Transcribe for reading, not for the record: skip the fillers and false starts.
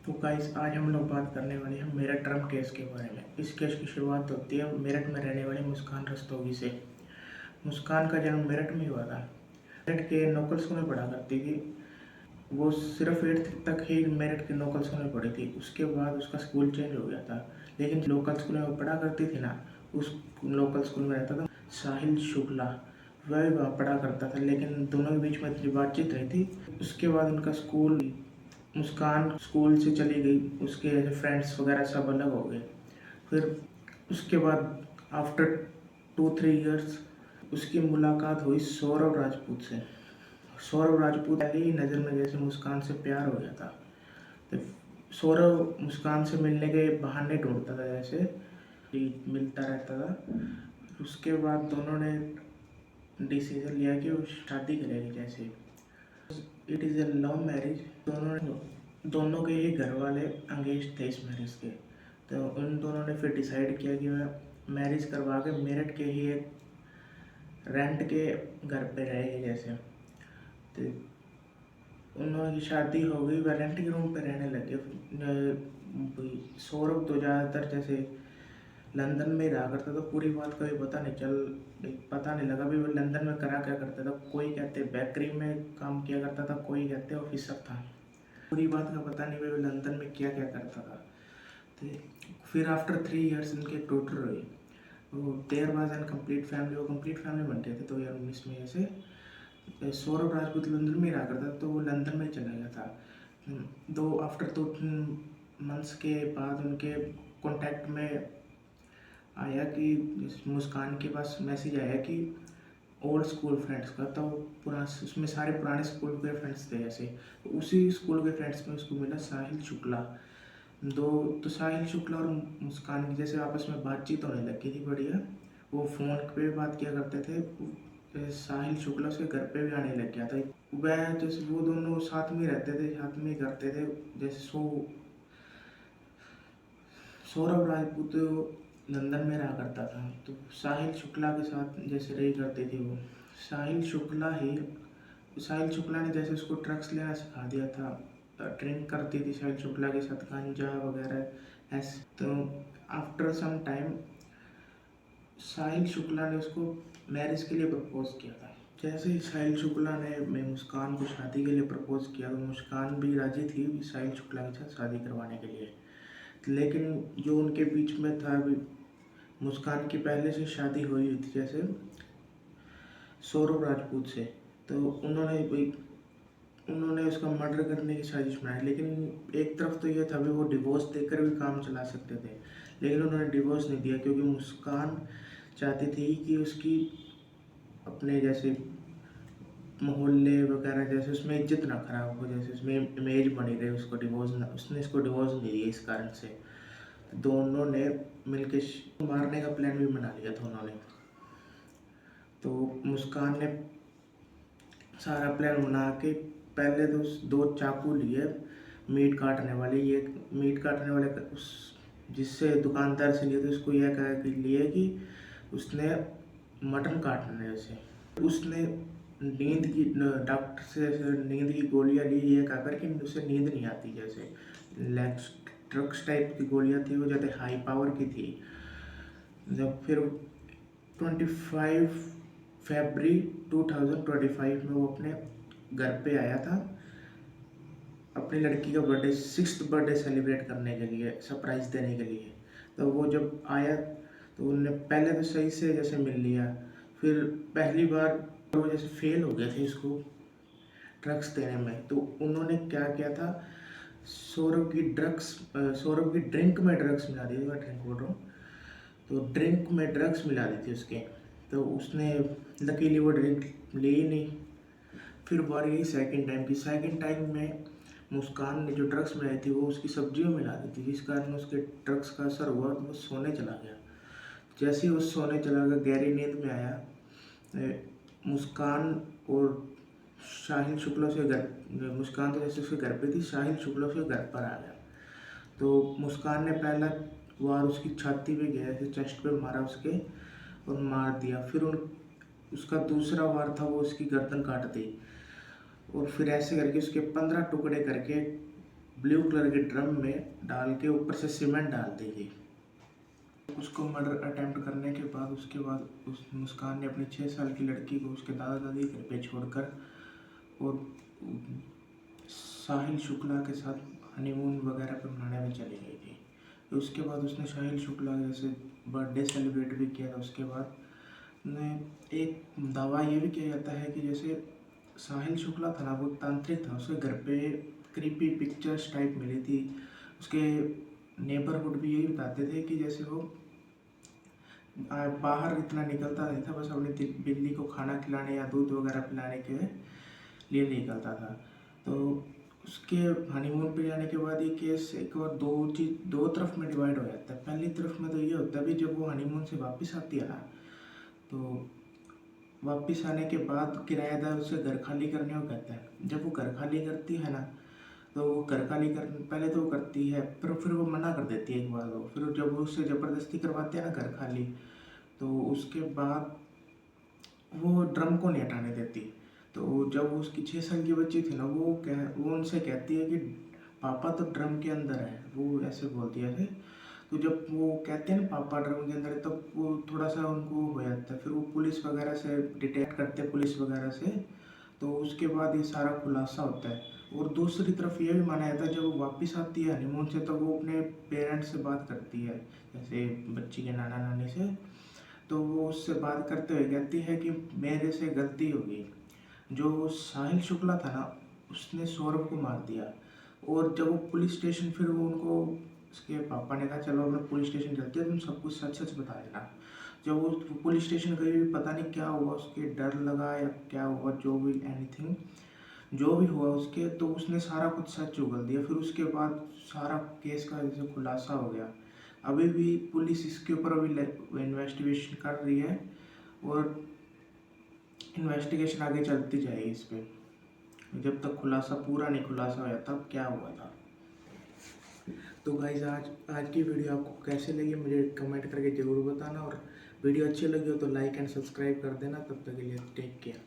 तो गाइस आज हम लोग बात करने वाले हैं मेरठ ड्रम केस के बारे में। इस केस की शुरुआत होती है मेरठ में रहने वाली मुस्कान रस्तोगी से। मुस्कान का जन्म मेरठ में हुआ था। मेरठ के लोकल स्कूल में पढ़ा करती थी। वो सिर्फ 8th तक ही मेरठ के लोकल स्कूल में पढ़ी थी। उसके बाद उसका स्कूल चेंज हो गया था, लेकिन लोकल स्कूल में वो पढ़ा करती थी ना, उस लोकल स्कूल में रहता था साहिल शुक्ला, वह भी वहाँ पढ़ा करता था। लेकिन दोनों के बीच में इतनी बातचीत रही थी। उसके बाद उनका स्कूल, मुस्कान स्कूल से चली गई, उसके फ्रेंड्स वगैरह सब अलग हो गए। फिर उसके बाद आफ्टर 2-3 इयर्स उसकी मुलाकात हुई सौरभ राजपूत से। सौरभ राजपूत पहली नज़र में जैसे मुस्कान से प्यार हो गया था। तो सौरभ मुस्कान से मिलने के बहाने ढूंढता था, जैसे मिलता रहता था। उसके बाद दोनों ने डिसीजन लिया कि वो शादी करेंगे। जैसे it is a love marriage. दोनों के ही घर वाले अंगेज थे इस मैरिज के। तो उन दोनों ने फिर डिसाइड किया कि वह मैरिज करवा के मेरठ के ही एक रेंट के घर पे रहेगी। जैसे तो उन की शादी हो गई, वह रेंट के रूम पे रहने लगे। सौरभ तो ज़्यादातर जैसे लंदन में रहा करता था। पूरी बात कभी पता नहीं लगा भी वो लंदन में करा क्या करता था। कोई कहते बेकरी में काम किया करता था, कोई कहते ऑफिसर था। पूरी बात का पता नहीं वो लंदन में क्या क्या करता था। तो फिर आफ्टर 3 इयर्स इनके टोटल हुई। वो there was an complete family, वो कंप्लीट फैमिली बन गए थे 2019 में। ऐसे सौरभ राजपूत लंदन में रहा करता था, तो वो लंदन में चला गया था। आफ्टर 2 मंथ्स के बाद उनके कॉन्टैक्ट में आया कि मुस्कान के पास मैसेज आया कि ओल्ड स्कूल फ्रेंड्स का। तो उसमें सारे पुराने स्कूल के फ्रेंड्स थे। जैसे तो उसी स्कूल के फ्रेंड्स में उसको मिला साहिल शुक्ला। तो साहिल शुक्ला और मुस्कान की जैसे आपस में बातचीत होने लगी थी बढ़िया। वो फ़ोन पे बात किया करते थे। साहिल शुक्ला उसके घर पे भी आने लग गया था। वह जैसे वो दोनों साथ में रहते थे, साथ में करते थे। जैसे सौरभ राजपूत लंदन में रहा करता था, तो साहिल शुक्ला के साथ जैसे रही करती थी वो। साहिल शुक्ला ने जैसे उसको ड्रग्स लेना सिखा दिया था। ड्रिंक करती थी साहिल शुक्ला के साथ, गांजा वगैरह ऐसे। तो आफ्टर सम टाइम साहिल शुक्ला ने उसको मैरिज के लिए प्रपोज किया था। जैसे ही साहिल शुक्ला ने मुस्कान को शादी के लिए प्रपोज किया, तो मुस्कान भी राजी थी साहिल शुक्ला के साथ शादी करवाने के लिए। लेकिन जो उनके बीच में था, अभी मुस्कान की पहले से शादी हुई थी जैसे सौरभ राजपूत से। तो उन्होंने उसका मर्डर करने की साजिश बनाई। लेकिन एक तरफ तो ये था भी वो डिवोर्स देकर भी काम चला सकते थे, लेकिन उन्होंने डिवोर्स नहीं दिया क्योंकि मुस्कान चाहती थी कि उसकी अपने जैसे मोहल्ले वगैरह जैसे उसमें इज्जत ना खराब हो, जैसे उसमें इमेज बनी रहे। उसने इसको डिवोर्स नहीं दिया इस कारण से। तो दोनों ने मिलकर मारने का प्लान भी बना लिया था उन्होंने। तो मुस्कान ने सारा प्लान बना के पहले तो 2 चाकू लिए मीट काटने वाले। ये मीट काटने वाले उस जिससे दुकानदार से लिए थे, उसको यह कहा कि लिए कि उसने मटन काटना है। जैसे उसने डॉक्टर से नींद की गोलियां ली, ये कहकर कि उसे नींद नहीं आती। जैसे ड्रग्स टाइप की गोलियां थी, वो ज़्यादा हाई पावर की थी। जब फिर 25 फरवरी 2025 में वो अपने घर पे आया था अपनी लड़की का बर्थडे, 6th बर्थडे सेलिब्रेट करने के लिए, सरप्राइज़ देने के लिए। तो वो जब आया तो उन्होंने पहले तो सही से जैसे मिल लिया। फिर पहली बार वो जैसे फेल हो गए थे इसको ड्रग्स देने में। तो उन्होंने क्या किया था, सौरभ की ड्रिंक में ड्रग्स मिला दी थी। मैं ड्रिंक बोल रहा हूँ, तो ड्रिंक में ड्रग्स मिला दी थी उसके। तो उसने लकीली वो ड्रिंक ली ही नहीं। फिर बारी आई सेकंड टाइम की। सेकंड टाइम में मुस्कान ने जो ड्रग्स मिलाई थी वो उसकी सब्जियों में मिला दी थी, जिस कारण उसके ड्रग्स का असर हुआ तो वो सोने चला गया। जैसे ही वो सोने चला गया, गहरी नींद में आया, मुस्कान और साहिल शुक्ला से घर मुस्कान तो जैसे उसके घर पे थी, साहिल शुक्ला उसके घर पर आ गया। तो मुस्कान ने पहला वार उसकी छाती पे गया, ऐसे चेस्ट पे मारा उसके और मार दिया। फिर उसका दूसरा वार था, वो उसकी गर्दन काट दी। और फिर ऐसे करके उसके 15 टुकड़े करके ब्लू कलर के ड्रम में डाल के ऊपर से सीमेंट डाल देगी। उसको मर्डर अटेम्प्ट करने के बाद उसके बाद उस मुस्कान ने अपनी 6 साल की लड़की को उसके दादा दादी घर पे छोड़कर और साहिल शुक्ला के साथ हनीमून वगैरह पर मनाने में चली गई थी। तो उसके बाद उसने साहिल शुक्ला जैसे बर्थडे सेलिब्रेट भी किया था। उसके बाद ने एक दावा ये भी किया जाता है कि जैसे साहिल शुक्ला था ना, वो तांत्रिक था। उसके घर पे क्रीपी पिक्चर्स टाइप मिली थी। उसके नेबरहुड भी यही बताते थे कि जैसे वो बाहर इतना निकलता नहीं था, बस अपनी बिल्ली को खाना खिलाने या दूध वगैरह पिलाने के लिए निकलता था। तो उसके हनीमून पे जाने के बाद ये केस एक और दो तरफ में डिवाइड हो जाता है। पहली तरफ में तो ये होता है भी जब वो हनीमून से वापस आती है ना, तो वापस आने के बाद किराएदार उससे घर खाली करने को कहता है। जब वो घर खाली करती है ना, तो वो घर खाली कर पहले तो वो करती है, फिर वो मना कर देती है एक बार। वो फिर जब वो उससे ज़बरदस्ती करवाते हैं ना घर खाली, तो उसके बाद वो ड्रम को नहीं हटाने देती। तो जब उसकी 6 साल की बच्ची थी ना, वो उनसे कहती है कि पापा तो ड्रम के अंदर है, वो ऐसे बोलती है ऐसे। तो जब वो कहते हैं ना पापा ड्रम के अंदर है, तब वो थोड़ा सा उनको हो जाता है। फिर वो पुलिस वगैरह से डिटेक्ट करते हैं, पुलिस वगैरह से। तो उसके बाद ये सारा खुलासा होता है। और दूसरी तरफ ये भी माना जाता है जब वो वापस आती है हनीमून से, तो वो अपने पेरेंट्स से बात करती है, जैसे बच्ची के नाना नानी से। तो वो उससे बात करते हुए कहती है कि मेरे से गलती हो गई। जो साहिल शुक्ला था ना, उसने सौरभ को मार दिया। और जब वो पुलिस स्टेशन, फिर वो उनको उसके पापा ने कहा चलो अपने पुलिस स्टेशन चलते हैं, तुम सब कुछ सच सच बता देना। जब वो पुलिस स्टेशन गई, पता नहीं क्या हुआ, उसके डर लगा या क्या हुआ, जो भी एनीथिंग जो भी हुआ उसके, तो उसने सारा कुछ सच उगल दिया। फिर उसके बाद सारा केस का जैसे खुलासा हो गया। अभी भी पुलिस इसके ऊपर अभी इन्वेस्टिगेशन कर रही है और इन्वेस्टिगेशन आगे चलती जाएगी इस पे, जब तक खुलासा पूरा नहीं खुलासा हो जाता क्या हुआ था। तो गाइज आज की वीडियो आपको कैसे लगी मुझे कमेंट करके ज़रूर बताना, और वीडियो अच्छी लगी हो तो लाइक एंड सब्सक्राइब कर देना। तब तक के लिए टेक केयर।